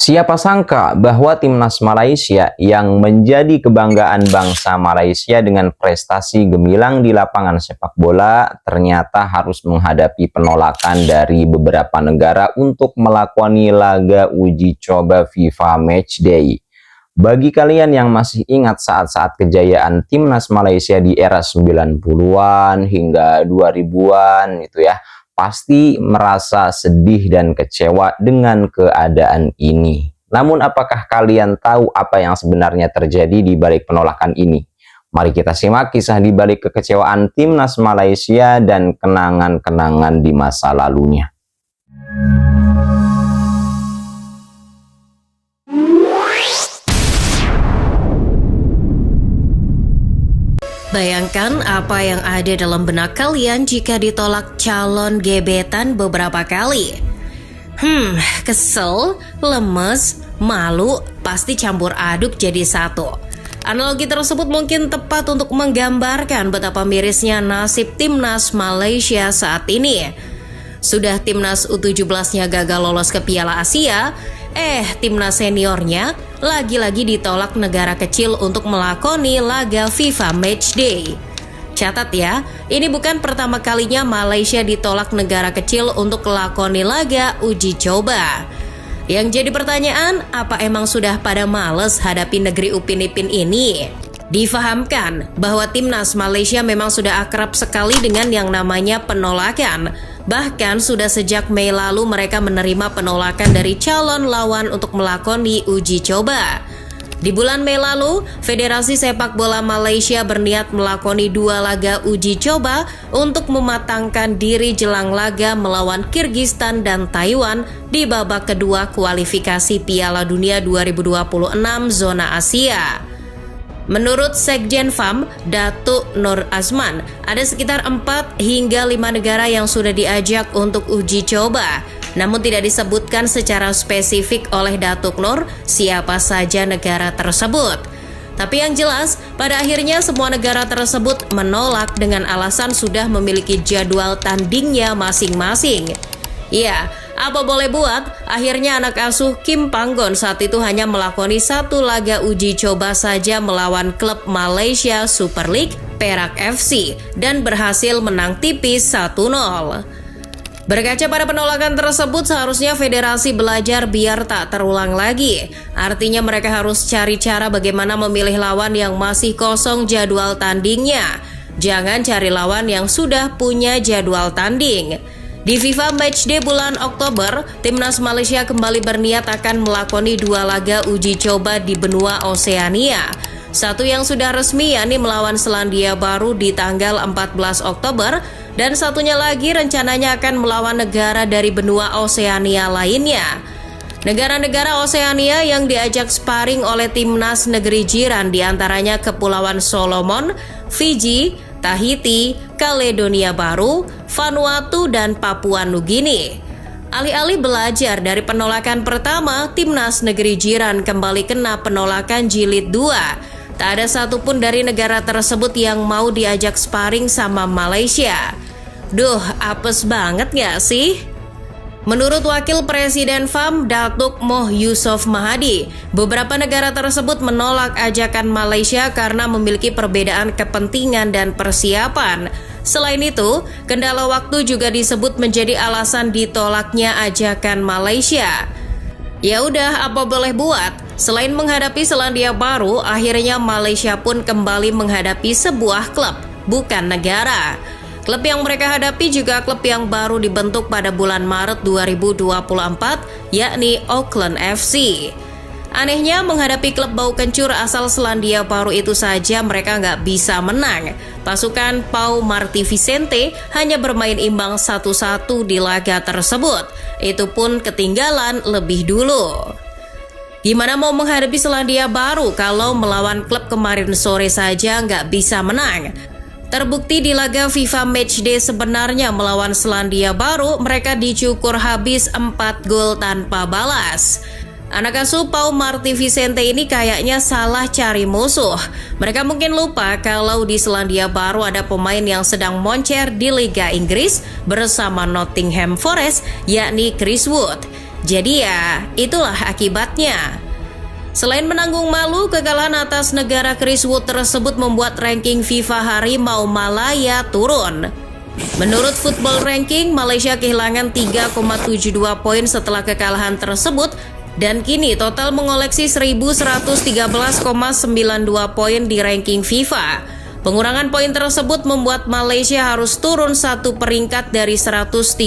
Siapa sangka bahwa timnas Malaysia yang menjadi kebanggaan bangsa Malaysia dengan prestasi gemilang di lapangan sepak bola ternyata harus menghadapi penolakan dari beberapa negara untuk melakoni laga uji coba FIFA Matchday. Bagi kalian yang masih ingat saat-saat kejayaan timnas Malaysia di era 90-an hingga 2000-an itu ya, pasti merasa sedih dan kecewa dengan keadaan ini. Namun apakah kalian tahu apa yang sebenarnya terjadi di balik penolakan ini? Mari kita simak kisah di balik kekecewaan timnas Malaysia dan kenangan-kenangan di masa lalunya. Bayangkan apa yang ada dalam benak kalian jika ditolak calon gebetan beberapa kali. Kesel, lemes, malu, pasti campur aduk jadi satu. Analogi tersebut mungkin tepat untuk menggambarkan betapa mirisnya nasib timnas Malaysia saat ini. Sudah timnas U17-nya gagal lolos ke Piala Asia, timnas seniornya lagi-lagi ditolak negara kecil untuk melakoni laga FIFA Matchday. Catat ya, ini bukan pertama kalinya Malaysia ditolak negara kecil untuk melakoni laga uji coba. Yang jadi pertanyaan, apa emang sudah pada males hadapi negeri Upin Ipin ini? Difahamkan bahwa timnas Malaysia memang sudah akrab sekali dengan yang namanya penolakan. Bahkan sudah sejak Mei lalu mereka menerima penolakan dari calon lawan untuk melakoni uji coba. Di bulan Mei lalu, Federasi Sepak Bola Malaysia berniat melakoni 2 laga uji coba untuk mematangkan diri jelang laga melawan Kyrgyzstan dan Taiwan di babak kedua kualifikasi Piala Dunia 2026 zona Asia. Menurut Sekjen FAM, Datuk Nur Azman, ada sekitar 4 hingga 5 negara yang sudah diajak untuk uji coba. Namun tidak disebutkan secara spesifik oleh Datuk Nur siapa saja negara tersebut. Tapi yang jelas, pada akhirnya semua negara tersebut menolak dengan alasan sudah memiliki jadwal tandingnya masing-masing. Ya, apa boleh buat, akhirnya anak asuh Kim Panggon saat itu hanya melakoni 1 laga uji coba saja melawan klub Malaysia Super League, Perak FC, dan berhasil menang tipis 1-0. Berkaca pada penolakan tersebut, seharusnya federasi belajar biar tak terulang lagi. Artinya mereka harus cari cara bagaimana memilih lawan yang masih kosong jadwal tandingnya. Jangan cari lawan yang sudah punya jadwal tanding. Di FIFA Matchday bulan Oktober, timnas Malaysia kembali berniat akan melakoni 2 laga uji coba di benua Oseania. Satu yang sudah resmi yakni melawan Selandia Baru di tanggal 14 Oktober dan satunya lagi rencananya akan melawan negara dari benua Oseania lainnya. Negara-negara Oseania yang diajak sparring oleh timnas negeri jiran diantaranya Kepulauan Solomon, Fiji, Tahiti, Kaledonia Baru, Vanuatu, dan Papua Nugini. Alih-alih belajar dari penolakan pertama, timnas negeri jiran kembali kena penolakan jilid 2. Tak ada satupun dari negara tersebut yang mau diajak sparring sama Malaysia. Duh, apes banget gak sih? Menurut Wakil Presiden FAM, Datuk Moh Yusof Mahadi, beberapa negara tersebut menolak ajakan Malaysia karena memiliki perbedaan kepentingan dan persiapan. Selain itu, kendala waktu juga disebut menjadi alasan ditolaknya ajakan Malaysia. Ya udah, apa boleh buat? Selain menghadapi Selandia Baru, akhirnya Malaysia pun kembali menghadapi sebuah klub, bukan negara. Klub yang mereka hadapi juga klub yang baru dibentuk pada bulan Maret 2024, yakni Auckland FC. Anehnya, menghadapi klub bau kencur asal Selandia Baru itu saja mereka nggak bisa menang. Pasukan Pau Marti Vicente hanya bermain imbang 1-1 di laga tersebut. Itu pun ketinggalan lebih dulu. Gimana mau menghadapi Selandia Baru kalau melawan klub kemarin sore saja nggak bisa menang? Terbukti di laga FIFA Matchday sebenarnya melawan Selandia Baru, mereka dicukur habis 4 gol tanpa balas. Anak asuh Pau Marti Vicente ini kayaknya salah cari musuh. Mereka mungkin lupa kalau di Selandia Baru ada pemain yang sedang moncer di Liga Inggris bersama Nottingham Forest, yakni Chris Wood. Jadi ya, itulah akibatnya. Selain menanggung malu, kekalahan atas negara Chris Wood tersebut membuat ranking FIFA Harimau Malaya turun. Menurut Football Ranking, Malaysia kehilangan 3,72 poin setelah kekalahan tersebut dan kini total mengoleksi 1.113,92 poin di ranking FIFA. Pengurangan poin tersebut membuat Malaysia harus turun satu peringkat dari 132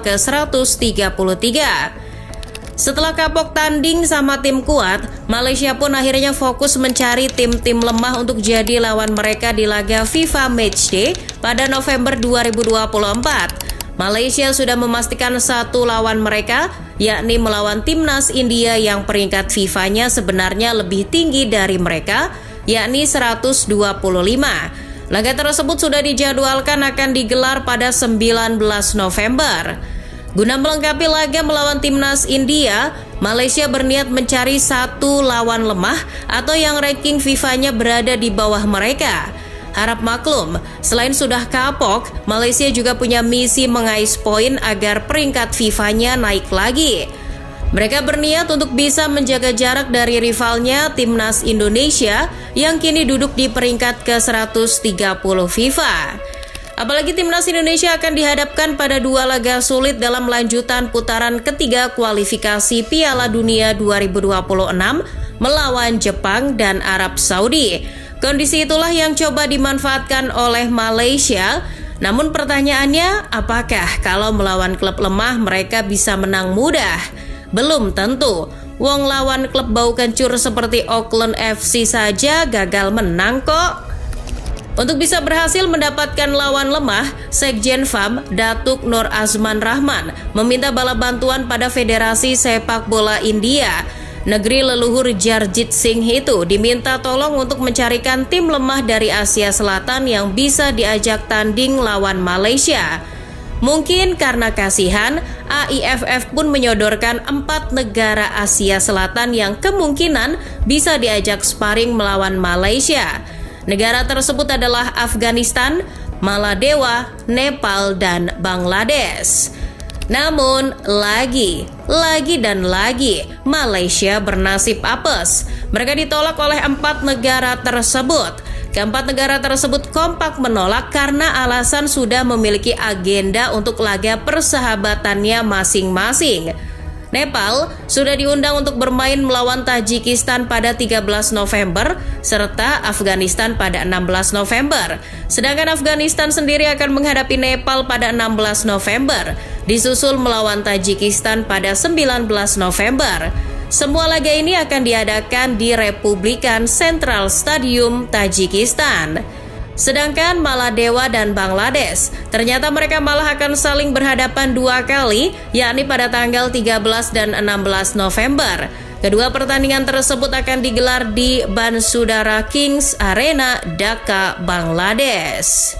ke 133. Setelah kapok tanding sama tim kuat, Malaysia pun akhirnya fokus mencari tim-tim lemah untuk jadi lawan mereka di laga FIFA Matchday pada November 2024. Malaysia sudah memastikan satu lawan mereka, yakni melawan timnas India yang peringkat FIFA-nya sebenarnya lebih tinggi dari mereka, yakni 125. Laga tersebut sudah dijadwalkan akan digelar pada 19 November. Guna melengkapi laga melawan timnas India, Malaysia berniat mencari satu lawan lemah atau yang ranking FIFA-nya berada di bawah mereka. Harap maklum, selain sudah kapok, Malaysia juga punya misi mengais poin agar peringkat FIFA-nya naik lagi. Mereka berniat untuk bisa menjaga jarak dari rivalnya timnas Indonesia yang kini duduk di peringkat ke-130 FIFA. Apalagi timnas Indonesia akan dihadapkan pada dua laga sulit dalam lanjutan putaran ketiga kualifikasi Piala Dunia 2026 melawan Jepang dan Arab Saudi. Kondisi itulah yang coba dimanfaatkan oleh Malaysia. Namun pertanyaannya, apakah kalau melawan klub lemah mereka bisa menang mudah? Belum tentu. Wong lawan klub bau kencur seperti Auckland FC saja gagal menang kok. Untuk bisa berhasil mendapatkan lawan lemah, Sekjen FAM Datuk Nur Azman Rahman meminta bala bantuan pada Federasi Sepak Bola India. Negeri leluhur Jarjit Singh itu diminta tolong untuk mencarikan tim lemah dari Asia Selatan yang bisa diajak tanding lawan Malaysia. Mungkin karena kasihan, AIFF pun menyodorkan 4 negara Asia Selatan yang kemungkinan bisa diajak sparring melawan Malaysia. Negara tersebut adalah Afghanistan, Maladewa, Nepal, dan Bangladesh. Namun, lagi Malaysia bernasib apes. Mereka ditolak oleh 4 negara tersebut. Keempat negara tersebut kompak menolak karena alasan sudah memiliki agenda untuk laga persahabatannya masing-masing. Nepal sudah diundang untuk bermain melawan Tajikistan pada 13 November serta Afghanistan pada 16 November. Sedangkan Afghanistan sendiri akan menghadapi Nepal pada 16 November, disusul melawan Tajikistan pada 19 November. Semua laga ini akan diadakan di Republikan Central Stadium Tajikistan. Sedangkan Maladewa dan Bangladesh, ternyata mereka malah akan saling berhadapan 2 kali, yakni pada tanggal 13 dan 16 November. Kedua pertandingan tersebut akan digelar di Bansudara Kings Arena, Dhaka, Bangladesh.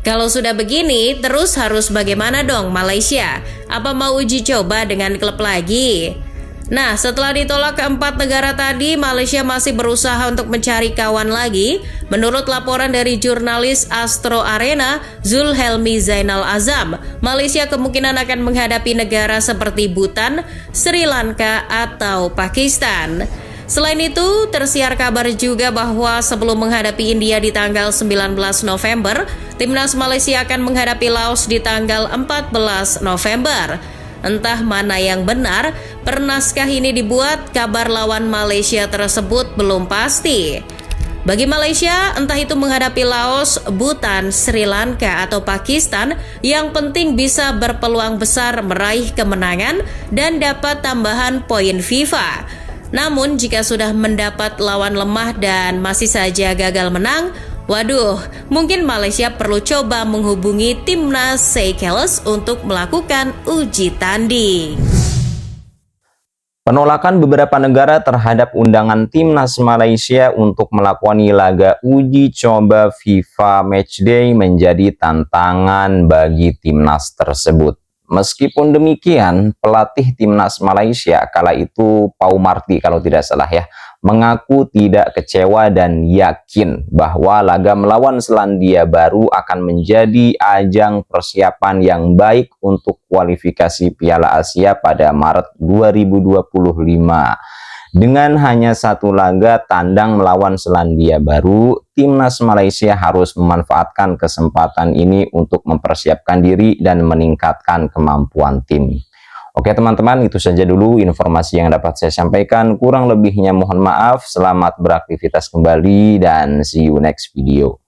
Kalau sudah begini, terus harus bagaimana dong Malaysia? Apa mau uji coba dengan klub lagi? Nah, setelah ditolak keempat negara tadi, Malaysia masih berusaha untuk mencari kawan lagi. Menurut laporan dari jurnalis Astro Arena, Zulhelmi Zainal Azam, Malaysia kemungkinan akan menghadapi negara seperti Bhutan, Sri Lanka, atau Pakistan. Selain itu, tersiar kabar juga bahwa sebelum menghadapi India di tanggal 19 November, timnas Malaysia akan menghadapi Laos di tanggal 14 November. Entah mana yang benar, pernaskah ini dibuat, kabar lawan Malaysia tersebut belum pasti. Bagi Malaysia, entah itu menghadapi Laos, Bhutan, Sri Lanka, atau Pakistan, yang penting bisa berpeluang besar meraih kemenangan dan dapat tambahan poin FIFA. Namun jika sudah mendapat lawan lemah dan masih saja gagal menang, waduh, mungkin Malaysia perlu coba menghubungi timnas Seychelles untuk melakukan uji tanding. Penolakan beberapa negara terhadap undangan timnas Malaysia untuk melakoni laga uji coba FIFA Matchday menjadi tantangan bagi timnas tersebut. Meskipun demikian, pelatih timnas Malaysia kala itu Pau Marty kalau tidak salah ya, mengaku tidak kecewa dan yakin bahwa laga melawan Selandia Baru akan menjadi ajang persiapan yang baik untuk kualifikasi Piala Asia pada Maret 2025. Dengan hanya satu laga tandang melawan Selandia Baru, timnas Malaysia harus memanfaatkan kesempatan ini untuk mempersiapkan diri dan meningkatkan kemampuan tim. Oke teman-teman, itu saja dulu informasi yang dapat saya sampaikan. Kurang lebihnya mohon maaf. Selamat beraktivitas kembali dan see you next video.